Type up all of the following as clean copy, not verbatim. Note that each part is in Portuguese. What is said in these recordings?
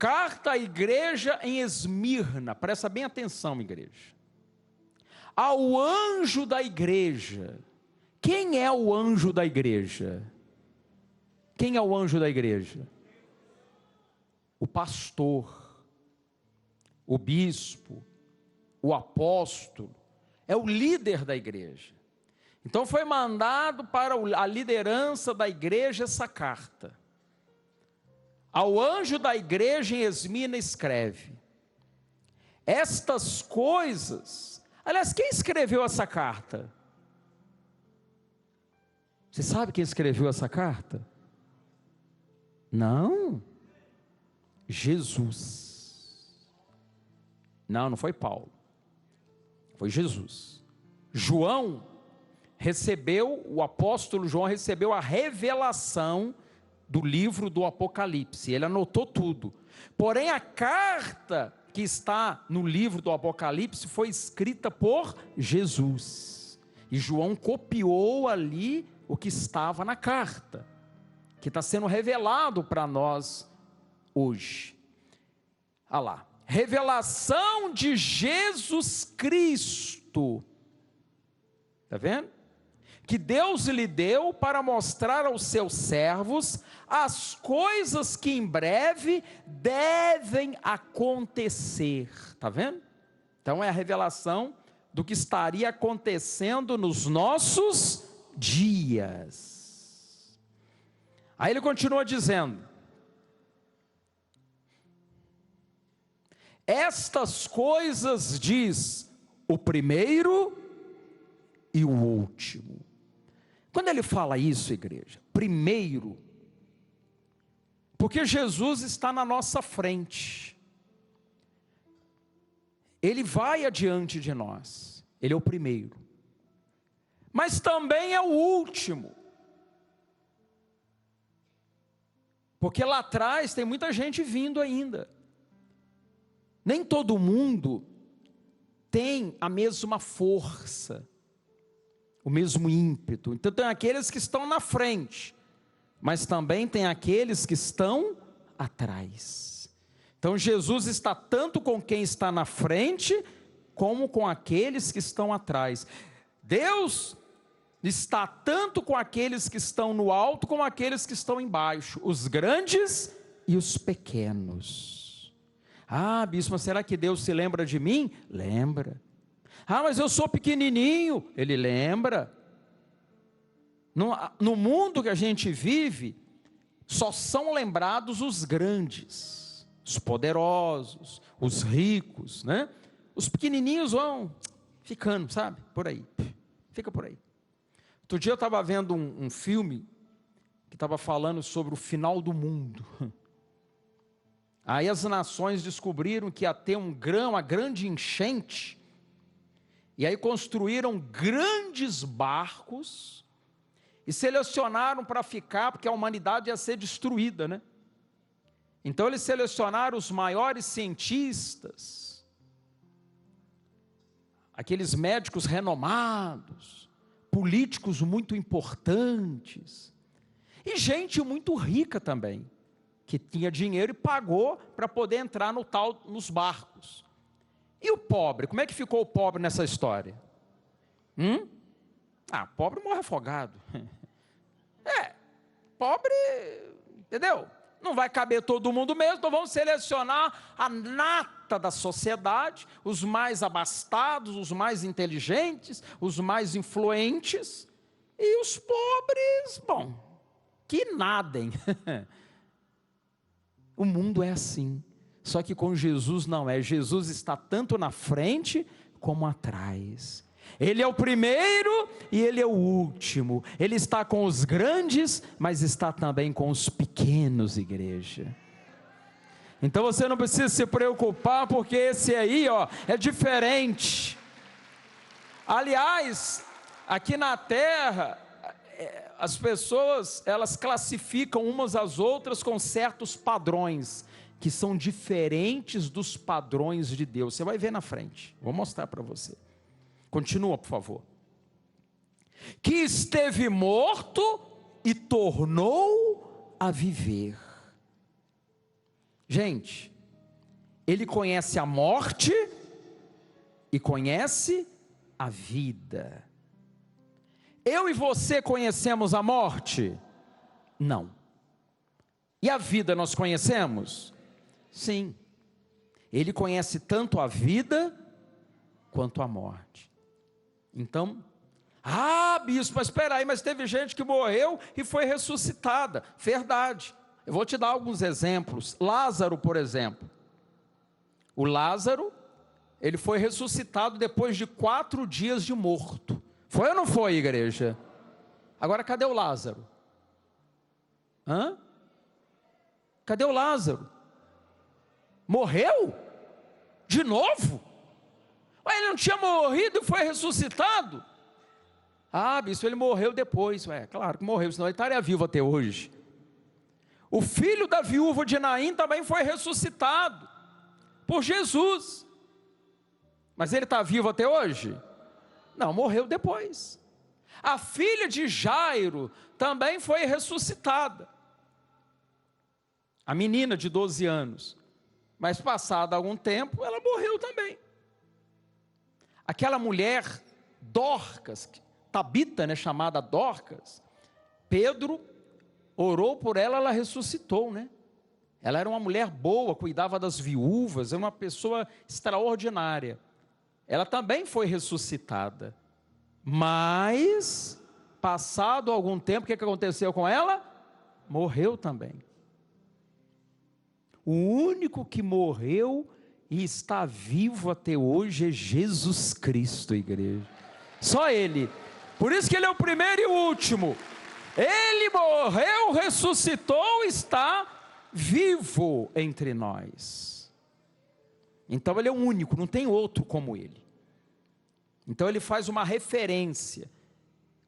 Carta à igreja em Esmirna, presta bem atenção, igreja. Ao anjo da igreja. Quem é o anjo da igreja? Quem é o anjo da igreja? O pastor, o bispo, o apóstolo, é o líder da igreja. Então foi mandado para a liderança da igreja essa carta. Ao anjo da igreja em Esmirna escreve: estas coisas. Aliás, quem escreveu essa carta? Você sabe quem escreveu essa carta? Não. Jesus. Não foi Paulo. Foi Jesus. João recebeu, o apóstolo João recebeu a revelação do livro do Apocalipse. Ele anotou tudo. Porém, a carta que está no livro do Apocalipse foi escrita por Jesus. E João copiou ali o que estava na carta, que está sendo revelado para nós hoje. Olha lá. Revelação de Jesus Cristo. Está vendo? Que Deus lhe deu para mostrar aos seus servos as coisas que em breve devem acontecer. Está vendo? Então é a revelação do que estaria acontecendo nos nossos dias. Aí ele continua dizendo: estas coisas diz o primeiro e o último. Quando ele fala isso, igreja, primeiro, porque Jesus está na nossa frente, Ele vai adiante de nós, Ele é o primeiro, mas também é o último, porque lá atrás tem muita gente vindo ainda. Nem todo mundo tem a mesma força, o mesmo ímpeto. Então tem aqueles que estão na frente, mas também tem aqueles que estão atrás. Então Jesus está tanto com quem está na frente, como com aqueles que estão atrás. Deus está tanto com aqueles que estão no alto, como aqueles que estão embaixo, os grandes e os pequenos. Ah, bispo, mas será que Deus se lembra de mim? Lembra. Ah, mas eu sou pequenininho. Ele lembra. No mundo que a gente vive, só são lembrados os grandes, os poderosos, os ricos, né? Os pequenininhos vão ficando, sabe? Por aí. Fica por aí. Outro dia eu estava vendo um filme que estava falando sobre o final do mundo. Aí as nações descobriram que ia ter uma grande enchente, e aí construíram grandes barcos, e selecionaram para ficar, porque a humanidade ia ser destruída, né? Então eles selecionaram os maiores cientistas, aqueles médicos renomados, políticos muito importantes, e gente muito rica também, que tinha dinheiro e pagou para poder entrar nos barcos. E o pobre? Como é que ficou o pobre nessa história? Pobre morre afogado. Pobre, entendeu? Não vai caber todo mundo mesmo, então vamos selecionar a nata da sociedade, os mais abastados, os mais inteligentes, os mais influentes, e os pobres, bom, que nadem. O mundo é assim, só que com Jesus não é. Jesus está tanto na frente como atrás. Ele é o primeiro e Ele é o último. Ele está com os grandes, mas está também com os pequenos, igreja. Então você não precisa se preocupar, porque esse aí, é diferente. Aliás, aqui na terra, as pessoas, elas classificam umas às outras com certos padrões, que são diferentes dos padrões de Deus. Você vai ver na frente, vou mostrar para você. Continua, por favor. Que esteve morto e tornou a viver. Gente, Ele conhece a morte e conhece a vida. Eu e você conhecemos a morte? Não. E a vida nós conhecemos? Sim. Ele conhece tanto a vida quanto a morte. Então, bispo, mas espera aí, mas teve gente que morreu e foi ressuscitada. Verdade. Eu vou te dar alguns exemplos. Lázaro, por exemplo. O Lázaro, ele foi ressuscitado depois de 4 dias de morto. Foi ou não foi, igreja? Agora, cadê o Lázaro? Cadê o Lázaro? Morreu? De novo? Ele não tinha morrido e foi ressuscitado? Bispo, ele morreu depois. Claro que morreu, senão ele estaria vivo até hoje. O filho da viúva de Naim também foi ressuscitado por Jesus. Mas ele está vivo até hoje? Não, morreu depois. A filha de Jairo também foi ressuscitada. A menina de 12 anos. Mas passado algum tempo, ela morreu também. Aquela mulher, Dorcas, Tabita, chamada Dorcas, Pedro orou por ela, ela ressuscitou, Ela era uma mulher boa, cuidava das viúvas, era uma pessoa extraordinária. Ela também foi ressuscitada. Mas, passado algum tempo, o que aconteceu com ela? Morreu também. O único que morreu e está vivo até hoje é Jesus Cristo, igreja. Só Ele. Por isso que Ele é o primeiro e o último. Ele morreu, ressuscitou, está vivo entre nós. Então Ele é o único, não tem outro como Ele. Então Ele faz uma referência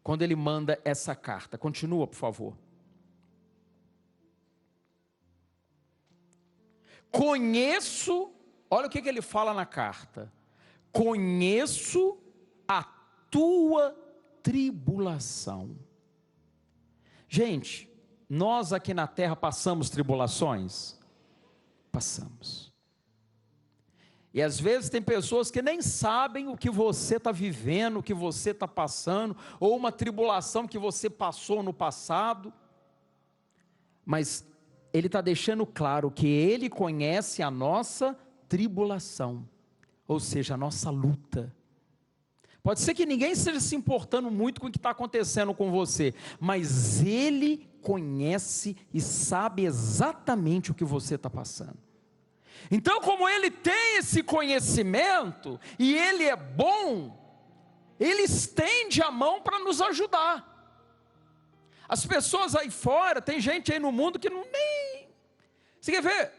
quando Ele manda essa carta. Continua, por favor. Conheço, olha o que Ele fala na carta. Conheço a tua tribulação. Gente, nós aqui na terra passamos tribulações? Passamos. E às vezes tem pessoas que nem sabem o que você está vivendo, o que você está passando, ou uma tribulação que você passou no passado. Mas Ele está deixando claro que Ele conhece a nossa tribulação, ou seja, a nossa luta. Pode ser que ninguém esteja se importando muito com o que está acontecendo com você, mas Ele conhece e sabe exatamente o que você está passando. Então, como Ele tem esse conhecimento, e Ele é bom, Ele estende a mão para nos ajudar. As pessoas aí fora, tem gente aí no mundo que não nem... Você quer ver?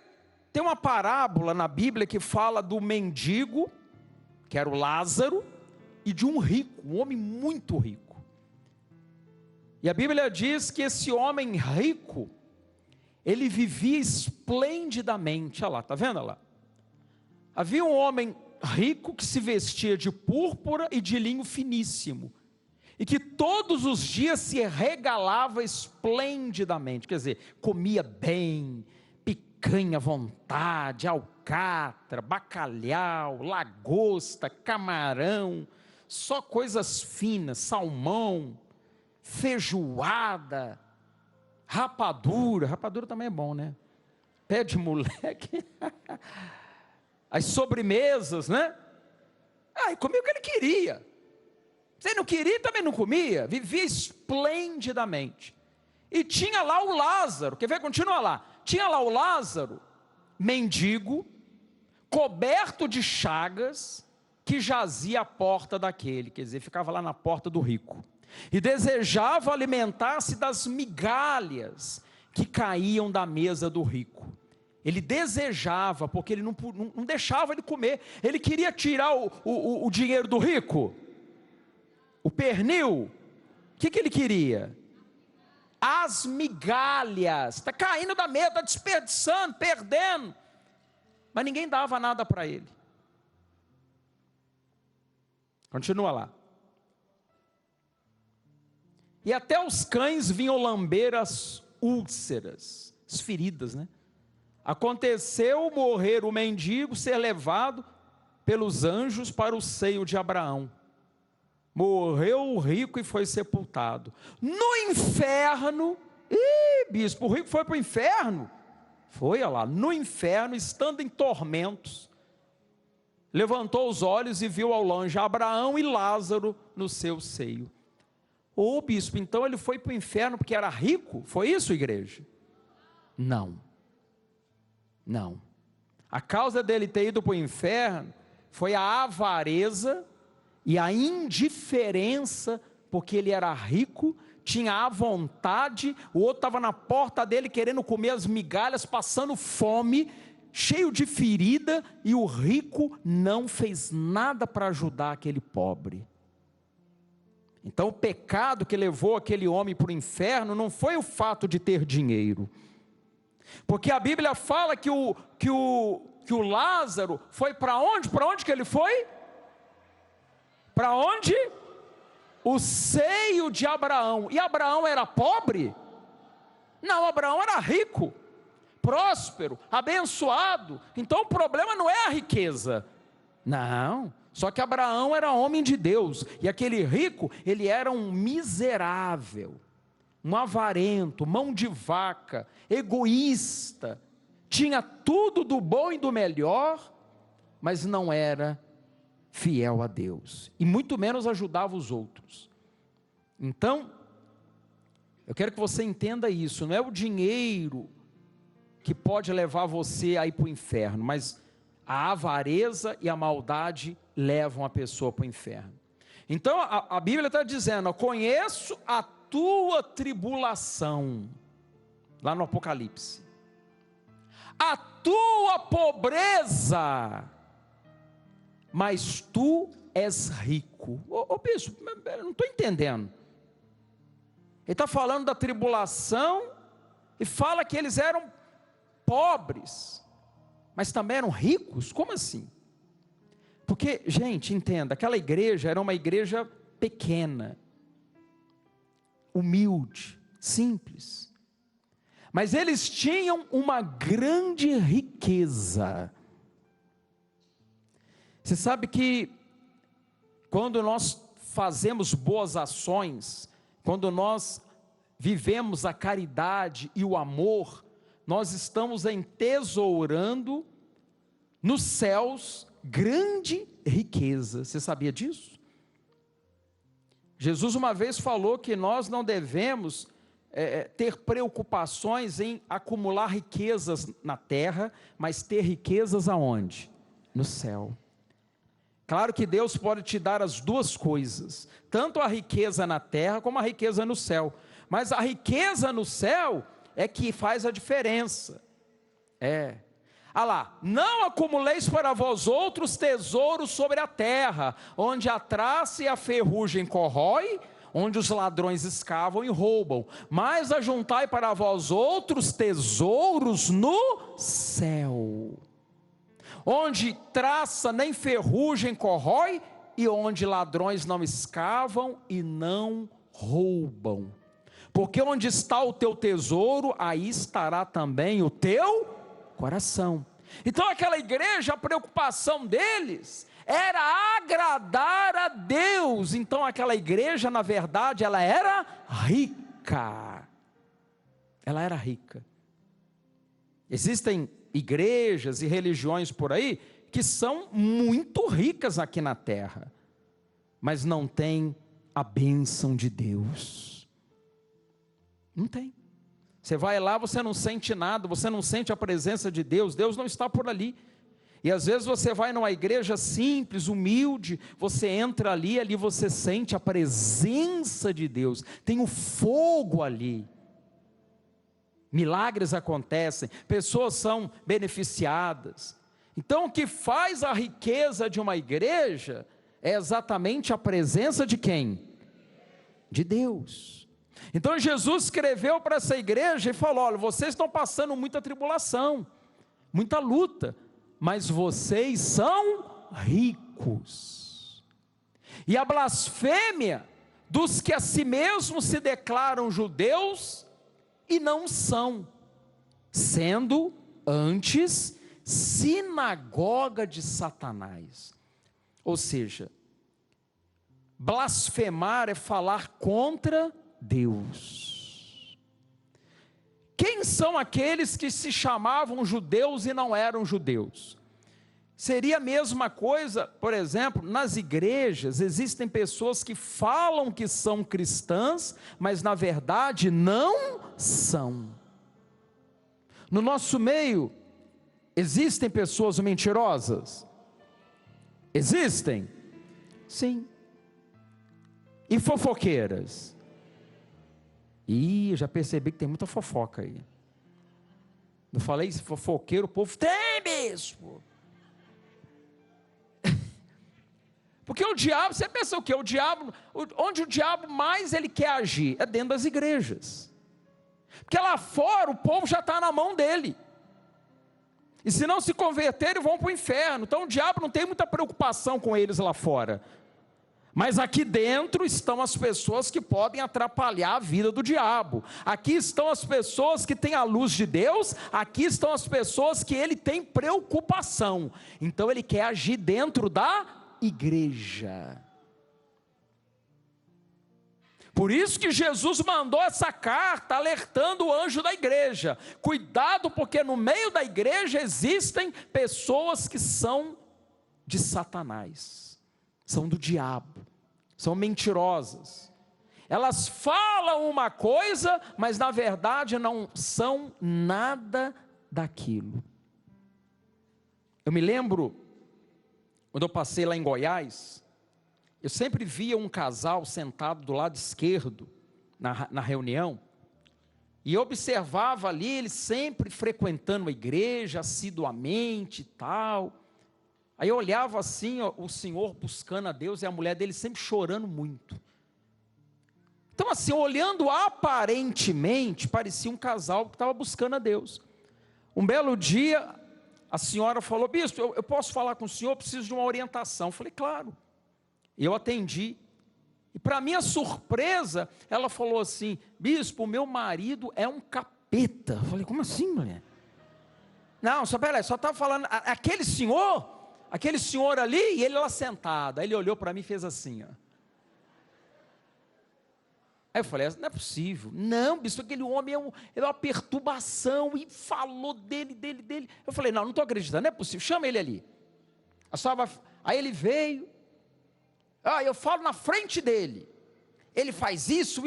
Tem uma parábola na Bíblia que fala do mendigo, que era o Lázaro, e de um rico, um homem muito rico. E a Bíblia diz que esse homem rico, ele vivia esplendidamente. Olha lá, está vendo lá? Havia um homem rico que se vestia de púrpura e de linho finíssimo, e que todos os dias se regalava esplendidamente, quer dizer, comia bem, picanha à vontade, alcatra, bacalhau, lagosta, camarão, só coisas finas, salmão, feijoada, rapadura também é bom, pé de moleque, as sobremesas, e comia o que ele queria. Se ele não queria, também não comia, vivia esplendidamente. E tinha lá o Lázaro, quer ver? Continua lá. Tinha lá o Lázaro, mendigo, coberto de chagas, que jazia à porta daquele, quer dizer, ficava lá na porta do rico, e desejava alimentar-se das migalhas que caíam da mesa do rico. Ele desejava, porque ele não deixava ele comer, ele queria tirar o dinheiro do rico, o pernil. O que ele queria? As migalhas. Está caindo da mesa, está desperdiçando, perdendo, mas ninguém dava nada para ele. Continua lá. E até os cães vinham lamber as úlceras, as feridas, aconteceu morrer o mendigo, ser levado pelos anjos para o seio de Abraão. Morreu o rico e foi sepultado. No inferno, bispo, o rico foi para o inferno? Foi, olha lá, no inferno, estando em tormentos, levantou os olhos e viu ao longe Abraão e Lázaro no seu seio. Bispo, então ele foi para o inferno porque era rico? Foi isso, igreja? Não. A causa dele ter ido para o inferno foi a avareza e a indiferença, porque ele era rico, tinha a vontade, o outro estava na porta dele querendo comer as migalhas, passando fome, cheio de ferida, e o rico não fez nada para ajudar aquele pobre. Então o pecado que levou aquele homem para o inferno não foi o fato de ter dinheiro, porque a Bíblia fala que o Lázaro foi para onde? Para onde que ele foi? Para onde? O seio de Abraão. E Abraão era pobre? Não, Abraão era rico, próspero, abençoado. Então o problema não é a riqueza, não. Só que Abraão era homem de Deus, e aquele rico, ele era um miserável, um avarento, mão de vaca, egoísta, tinha tudo do bom e do melhor, mas não era fiel a Deus, e muito menos ajudava os outros. Então, eu quero que você entenda isso, não é o dinheiro que pode levar você a ir para o inferno, mas a avareza e a maldade levam a pessoa para o inferno. Então a Bíblia está dizendo, conheço a tua tribulação, lá no Apocalipse, a tua pobreza, mas tu és rico. Bispo, eu não estou entendendo. Ele está falando da tribulação, e fala que eles eram pobres, mas também eram ricos? Como assim? Porque, gente, entenda, aquela igreja era uma igreja pequena, humilde, simples, mas eles tinham uma grande riqueza. Você sabe que quando nós fazemos boas ações, quando nós vivemos a caridade e o amor, nós estamos entesourando nos céus grande riqueza. Você sabia disso? Jesus uma vez falou que nós não devemos ter preocupações em acumular riquezas na terra, mas ter riquezas aonde? No céu. Claro que Deus pode te dar as duas coisas, tanto a riqueza na terra como a riqueza no céu, mas a riqueza no céu é que faz a diferença. Não acumuleis para vós outros tesouros sobre a terra, onde a traça e a ferrugem corrói, onde os ladrões escavam e roubam, mas ajuntai para vós outros tesouros no céu, onde traça nem ferrugem corrói, e onde ladrões não escavam e não roubam. Porque onde está o teu tesouro, aí estará também o teu coração. Então aquela igreja, a preocupação deles era agradar a Deus. Então aquela igreja, na verdade, ela era rica. Ela era rica. Existem igrejas e religiões por aí que são muito ricas aqui na terra, mas não tem a bênção de Deus. Não tem. Você vai lá, você não sente nada, você não sente a presença de Deus, Deus não está por ali. E às vezes você vai numa igreja simples, humilde, você entra ali você sente a presença de Deus, tem o fogo ali. Milagres acontecem, pessoas são beneficiadas. Então o que faz a riqueza de uma igreja é exatamente a presença de quem? De Deus. Então Jesus escreveu para essa igreja e falou: olha, vocês estão passando muita tribulação, muita luta, mas vocês são ricos. E a blasfêmia dos que a si mesmos se declaram judeus e não são, sendo antes sinagoga de Satanás. Ou seja, blasfemar é falar contra Deus. Quem são aqueles que se chamavam judeus e não eram judeus? Seria a mesma coisa, por exemplo, nas igrejas existem pessoas que falam que são cristãs, mas na verdade não são. No nosso meio, existem pessoas mentirosas? Existem? Sim. E fofoqueiras? Eu já percebi que tem muita fofoca aí. Não falei fofoqueiro, o povo tem mesmo. Porque o diabo, você pensa o quê? Onde o diabo mais ele quer agir? É dentro das igrejas. Porque lá fora o povo já está na mão dele. E se não se converterem, vão para o inferno. Então o diabo não tem muita preocupação com eles lá fora. Mas aqui dentro estão as pessoas que podem atrapalhar a vida do diabo. Aqui estão as pessoas que têm a luz de Deus. Aqui estão as pessoas que ele tem preocupação. Então ele quer agir dentro da igreja. Por isso que Jesus mandou essa carta alertando o anjo da igreja: cuidado, porque no meio da igreja existem pessoas que são de Satanás, são do diabo, são mentirosas. Elas falam uma coisa, mas na verdade não são nada daquilo. Eu me lembro, quando eu passei lá em Goiás, eu sempre via um casal sentado do lado esquerdo, na reunião, e eu observava ali, eles sempre frequentando a igreja, assiduamente e tal. Aí eu olhava assim, ó, o senhor buscando a Deus, e a mulher dele sempre chorando muito. Então assim, olhando aparentemente, parecia um casal que estava buscando a Deus. Um belo dia, a senhora falou: bispo, eu posso falar com o senhor? Eu preciso de uma orientação. Eu falei: claro. Eu atendi. E para minha surpresa, ela falou assim: bispo, meu marido é um capeta. Eu falei: como assim, mulher? Não, só peraí, só estava falando, aquele senhor ali, e ele lá sentado. Aí ele olhou para mim e fez assim, ó. Aí eu falei: não é possível. Não, bispo, aquele homem é uma perturbação, e falou dele. Eu falei: não estou acreditando, não é possível, chama ele ali. Aí ele veio, eu falo na frente dele, ele faz isso,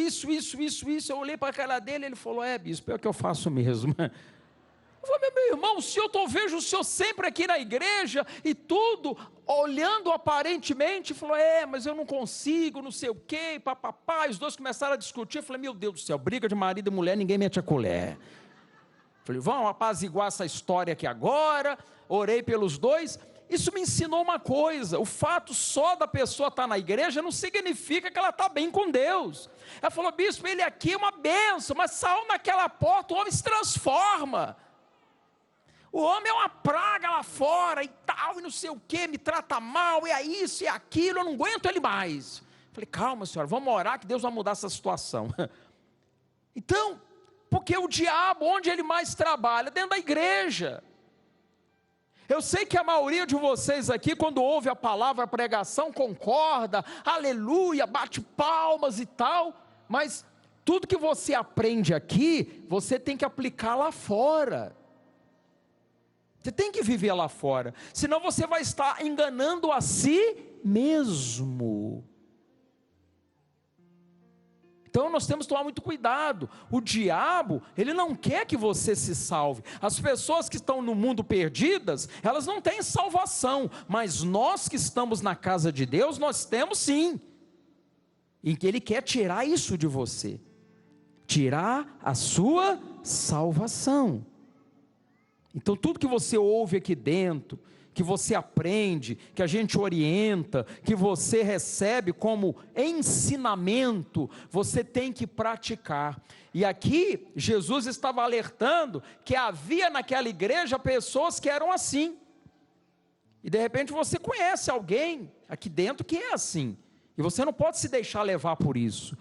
eu olhei para a cara dele, ele falou: bispo, é o que eu faço mesmo. Eu falei: meu irmão, eu vejo o senhor sempre aqui na igreja, e tudo, olhando aparentemente, falou: mas eu não consigo, não sei o quê, papapá. Os dois começaram a discutir. Eu falei: meu Deus do céu, briga de marido e mulher, ninguém mete a colher. Eu falei: vamos apaziguar essa história aqui agora. Orei pelos dois. Isso me ensinou uma coisa: o fato só da pessoa estar na igreja não significa que ela está bem com Deus. Ela falou: bispo, ele aqui é uma bênção, mas saiu naquela porta, o homem se transforma. O homem é uma praga lá fora e tal, e não sei o que, me trata mal, e é isso e aquilo, eu não aguento ele mais. Falei: calma, senhora, vamos orar que Deus vai mudar essa situação. Então, porque o diabo, onde ele mais trabalha? Dentro da igreja. Eu sei que a maioria de vocês aqui, quando ouve a palavra, a pregação, concorda, aleluia, bate palmas e tal, mas tudo que você aprende aqui, você tem que aplicar lá fora. Você tem que viver lá fora, senão você vai estar enganando a si mesmo. Então nós temos que tomar muito cuidado. O diabo, ele não quer que você se salve. As pessoas que estão no mundo perdidas, elas não têm salvação, mas nós que estamos na casa de Deus, nós temos sim. Em que ele quer tirar isso de você, tirar a sua salvação. Então tudo que você ouve aqui dentro, que você aprende, que a gente orienta, que você recebe como ensinamento, você tem que praticar. E aqui Jesus estava alertando que havia naquela igreja pessoas que eram assim. E de repente você conhece alguém aqui dentro que é assim, e você não pode se deixar levar por isso.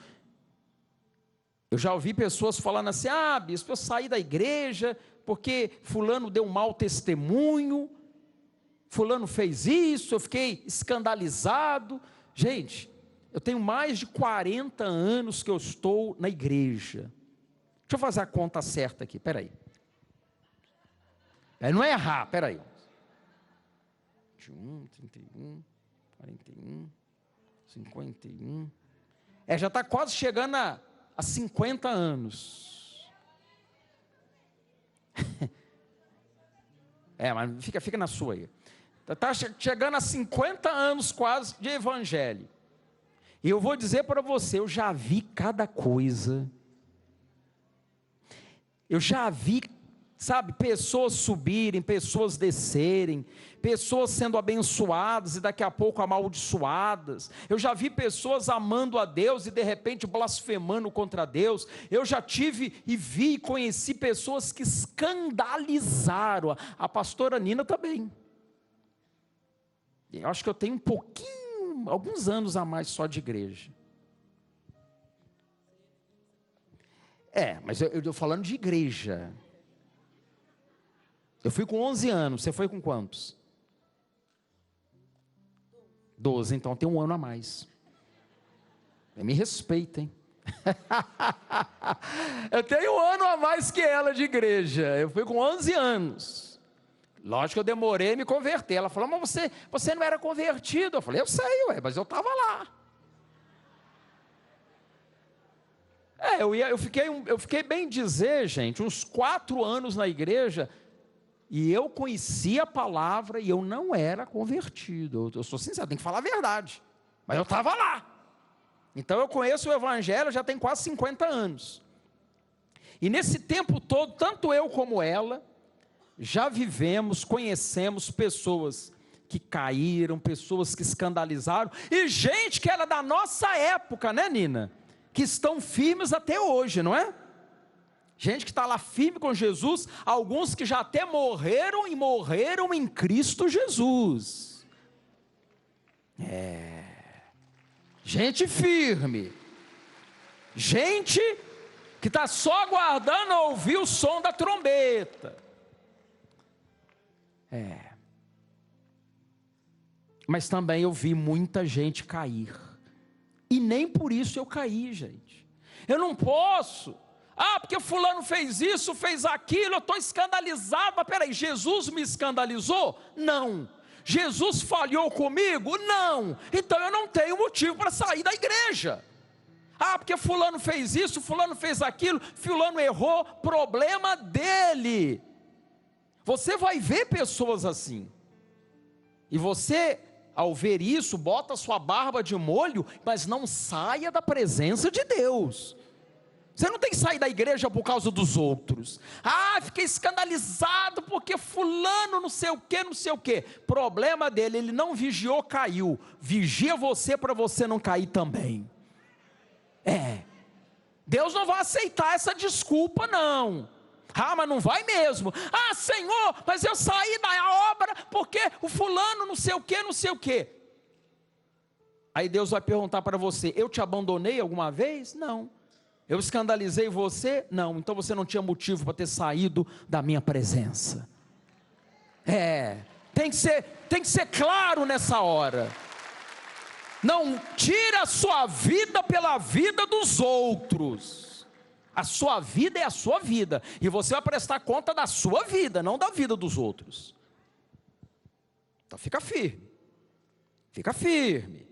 Eu já ouvi pessoas falando assim: bispo, eu saí da igreja porque fulano deu um mau testemunho, fulano fez isso, eu fiquei escandalizado. Gente, eu tenho mais de 40 anos que eu estou na igreja. Deixa eu fazer a conta certa aqui, peraí. Não é errar, peraí. 21, 31, 41, 51. Já está quase chegando a 50 anos. Mas fica na sua aí. Está chegando a 50 anos quase de evangelho. E eu vou dizer para você, eu já vi cada coisa. Eu já vi, sabe, pessoas subirem, pessoas descerem, pessoas sendo abençoadas e daqui a pouco amaldiçoadas. Eu já vi pessoas amando a Deus e de repente blasfemando contra Deus. Eu já tive e vi e conheci pessoas que escandalizaram. A pastora Nina também. Eu acho que eu tenho alguns anos a mais só de igreja. Mas eu estou falando de igreja. Eu fui com 11 anos, você foi com quantos? 12, então tem um ano a mais. Me respeitem. Eu tenho um ano a mais que ela de igreja. Eu fui com 11 anos. Lógico que eu demorei a me converter. Ela falou, mas você não era convertido. Eu falei, eu sei, mas eu estava lá. Eu fiquei bem dizer, gente, uns 4 anos na igreja, e eu conhecia a palavra, e eu não era convertido. Eu sou sincero, tem que falar a verdade, mas eu estava lá. Então eu conheço o evangelho, já tem quase 50 anos. E nesse tempo todo, tanto eu como ela, já vivemos, conhecemos pessoas que caíram, pessoas que escandalizaram, e gente que era da nossa época, né, Nina? Que estão firmes até hoje, não é? Gente que está lá firme com Jesus, alguns que já até morreram, e morreram em Cristo Jesus. Gente firme, gente que está só aguardando ouvir o som da trombeta. Mas também eu vi muita gente cair, e nem por isso eu caí, gente. Eu não posso, porque fulano fez isso, fez aquilo, eu estou escandalizado. Mas peraí, Jesus me escandalizou? Não. Jesus falhou comigo? Não. Então eu não tenho motivo para sair da igreja. Porque fulano fez isso, fulano fez aquilo, fulano errou, problema dele. Você vai ver pessoas assim, e você, ao ver isso, bota a sua barba de molho, mas não saia da presença de Deus. Você não tem que sair da igreja por causa dos outros. Fiquei escandalizado porque fulano não sei o que, não sei o que. Problema dele, ele não vigiou, caiu. Vigia você para você não cair também. Deus não vai aceitar essa desculpa não. Mas não vai mesmo. Senhor, mas eu saí da obra porque o fulano não sei o que, não sei o que. Aí Deus vai perguntar para você, eu te abandonei alguma vez? Não. Eu escandalizei você? Não. Então você não tinha motivo para ter saído da minha presença. Tem que ser claro nessa hora. Não tira a sua vida pela vida dos outros. A sua vida é a sua vida, e você vai prestar conta da sua vida, não da vida dos outros. Então fica firme. Fica firme.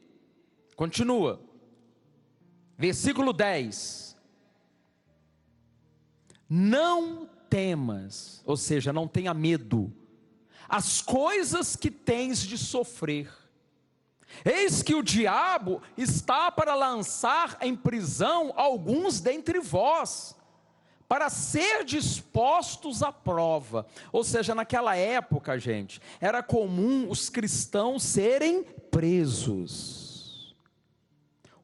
Continua. Versículo 10. Não temas, ou seja, não tenha medo, as coisas que tens de sofrer. Eis que o diabo está para lançar em prisão alguns dentre vós, para ser dispostos à prova. Ou seja, naquela época, gente, era comum os cristãos serem presos.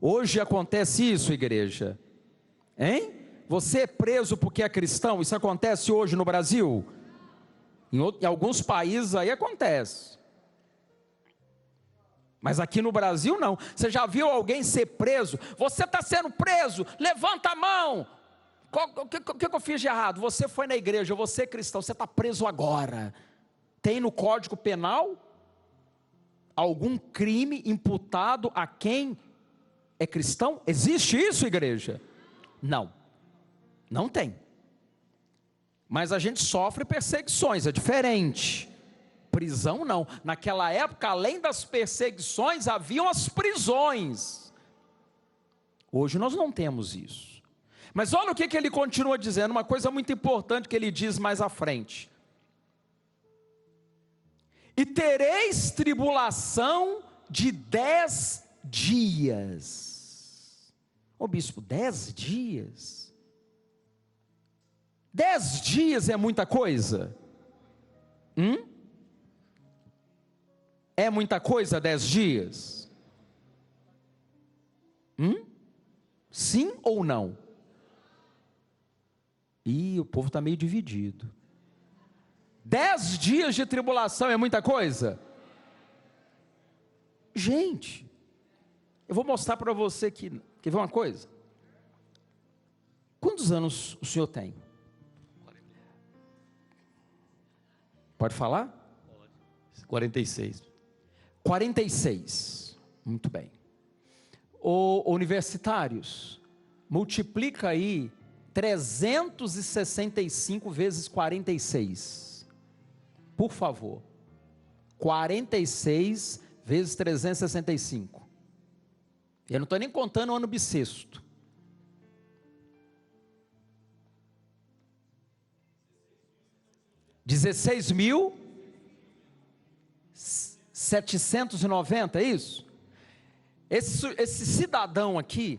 Hoje acontece isso, igreja? Você é preso porque é cristão? Isso acontece hoje no Brasil? Em alguns países aí acontece. Mas aqui no Brasil não. Você já viu alguém ser preso? Você está sendo preso, levanta a mão. O que eu fiz de errado? Você foi na igreja, você é cristão, você está preso agora. Tem no Código Penal algum crime imputado a quem é cristão? Existe isso, igreja? Não, não tem. Mas a gente sofre perseguições, é diferente. Prisão não. Naquela época, além das perseguições, haviam as prisões. Hoje nós não temos isso. Mas olha o que ele continua dizendo, uma coisa muito importante que ele diz mais à frente. E tereis tribulação de 10 dias. Ô bispo, 10 dias? 10 dias é muita coisa? É muita coisa 10 dias? Sim ou não? Ih, o povo está meio dividido. 10 dias de tribulação é muita coisa? Gente, eu vou mostrar para você que, quer ver uma coisa? Quantos anos o senhor tem? Pode falar? Pode. 46. 46, muito bem. Universitários, multiplica aí 365 vezes 46. Por favor, 46 vezes 365. Eu não estou nem contando o ano bissexto. $16.790, é isso? Esse cidadão aqui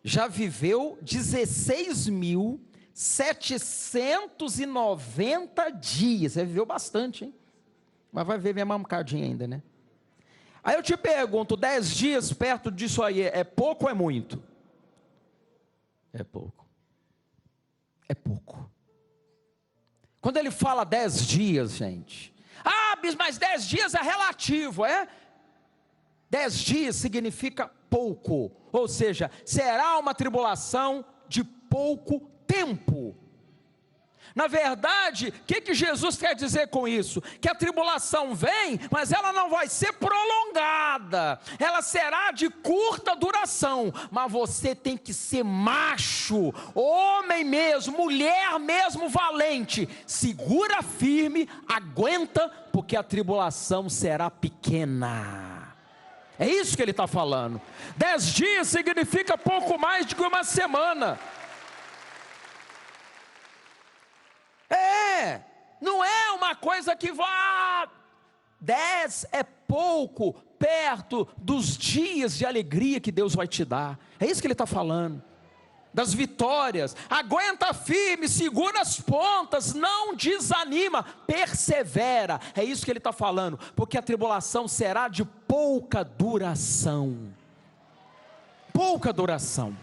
já viveu 16.790 dias. Você viveu bastante, hein? Mas vai ver minha mancadinha ainda, né? Aí eu te pergunto, 10 dias perto disso aí, é pouco ou é muito? É pouco. É pouco. Quando ele fala 10 dias, gente, mas 10 dias é relativo, é? 10 dias significa pouco, ou seja, será uma tribulação de pouco tempo. Na verdade, o que Jesus quer dizer com isso? Que a tribulação vem, mas ela não vai ser prolongada, ela será de curta duração, mas você tem que ser macho, homem mesmo, mulher mesmo, valente, segura firme, aguenta, porque a tribulação será pequena. É isso que ele está falando. 10 dias significa pouco mais do que uma semana. Não é uma coisa que vá. 10 é pouco perto dos dias de alegria que Deus vai te dar. É isso que ele está falando. Das vitórias. Aguenta firme, segura as pontas, não desanima, persevera. É isso que ele está falando. Porque a tribulação será de pouca duração. Pouca duração.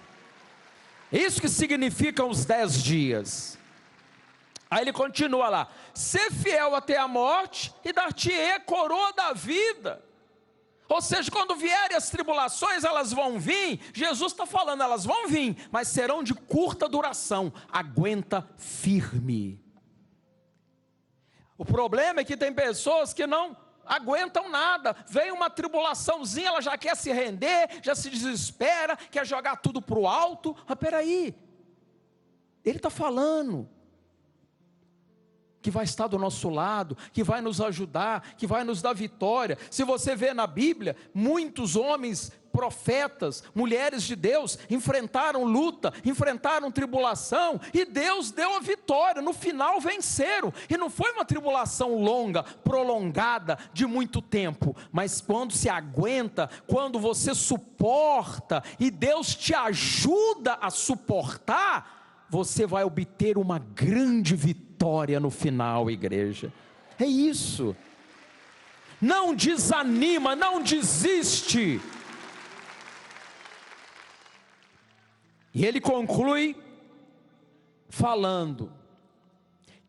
Isso que significam os 10 dias. Aí ele continua lá, ser fiel até a morte e dar-te-ei coroa da vida. Ou seja, quando vierem as tribulações, elas vão vir, Jesus está falando, elas vão vir, mas serão de curta duração, aguenta firme. O problema é que tem pessoas que não aguentam nada, vem uma tribulaçãozinha, ela já quer se render, já se desespera, quer jogar tudo para o alto. Mas peraí, ele está falando que vai estar do nosso lado, que vai nos ajudar, que vai nos dar vitória. Se você vê na Bíblia, muitos homens, profetas, mulheres de Deus, enfrentaram luta, enfrentaram tribulação, e Deus deu a vitória, no final venceram, e não foi uma tribulação longa, prolongada, de muito tempo, mas quando se aguenta, quando você suporta, e Deus te ajuda a suportar, você vai obter uma grande vitória no final, igreja. É isso. Não desanima, não desiste. E ele conclui falando: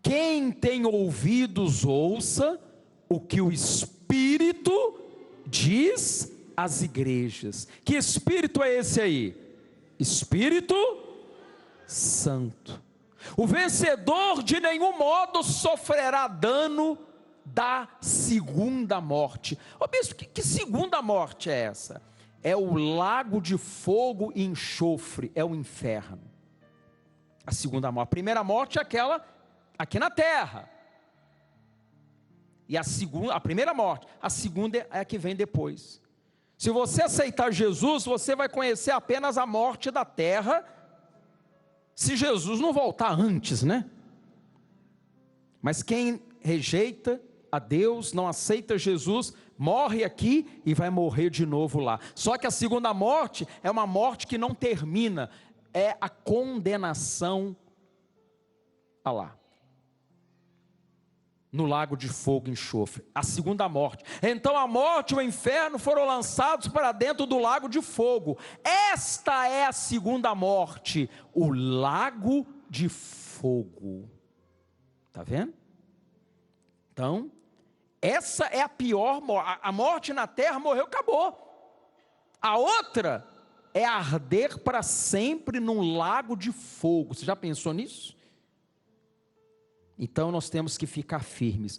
quem tem ouvidos ouça o que o Espírito diz às igrejas. Que espírito é esse aí? Espírito santo. O vencedor de nenhum modo sofrerá dano da segunda morte. Ô bispo, que segunda morte é essa? É o lago de fogo e enxofre, é o inferno. A segunda morte. A primeira morte é aquela aqui na terra. E a primeira morte. A segunda é a que vem depois. Se você aceitar Jesus, você vai conhecer apenas a morte da terra, se Jesus não voltar antes, né? Mas quem rejeita a Deus, não aceita Jesus, morre aqui e vai morrer de novo lá. Só que a segunda morte é uma morte que não termina, é a condenação a lá, no lago de fogo e enxofre, a segunda morte. Então a morte e o inferno foram lançados para dentro do lago de fogo. Esta é a segunda morte, o lago de fogo. Está vendo? Então, essa é a pior morte. A morte na terra morreu, acabou. A outra é arder para sempre num lago de fogo. Você já pensou nisso? Então nós temos que ficar firmes.